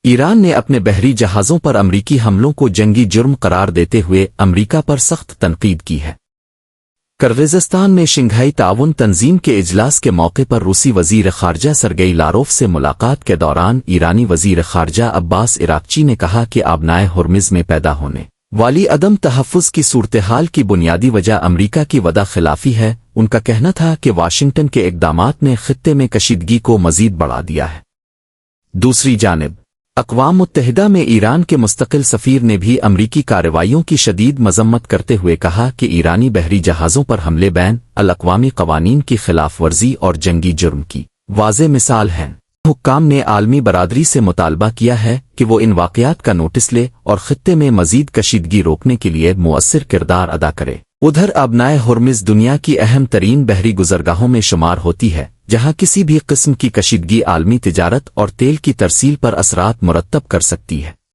ایران نے اپنے بحری جہازوں پر امریکی حملوں کو جنگی جرم قرار دیتے ہوئے امریکہ پر سخت تنقید کی ہے۔ کرغزستان میں شنگھائی تعاون تنظیم کے اجلاس کے موقع پر روسی وزیر خارجہ سرگئی لاروف سے ملاقات کے دوران ایرانی وزیر خارجہ عباس عراقچی نے کہا کہ آبنائے ہرمز میں پیدا ہونے والی عدم تحفظ کی صورتحال کی بنیادی وجہ امریکہ کی وعدہ خلافی ہے۔ ان کا کہنا تھا کہ واشنگٹن کے اقدامات نے خطے میں کشیدگی کو مزید بڑھا دیا ہے۔ دوسری جانب اقوام متحدہ میں ایران کے مستقل سفیر نے بھی امریکی کارروائیوں کی شدید مذمت کرتے ہوئے کہا کہ ایرانی بحری جہازوں پر حملے بین الاقوامی قوانین کی خلاف ورزی اور جنگی جرم کی واضح مثال ہیں۔ حکام نے عالمی برادری سے مطالبہ کیا ہے کہ وہ ان واقعات کا نوٹس لے اور خطے میں مزید کشیدگی روکنے کے لیے مؤثر کردار ادا کرے۔ ادھر آبنائے ہرمز دنیا کی اہم ترین بحری گزرگاہوں میں شمار ہوتی ہے، جہاں کسی بھی قسم کی کشیدگی عالمی تجارت اور تیل کی ترسیل پر اثرات مرتب کر سکتی ہے۔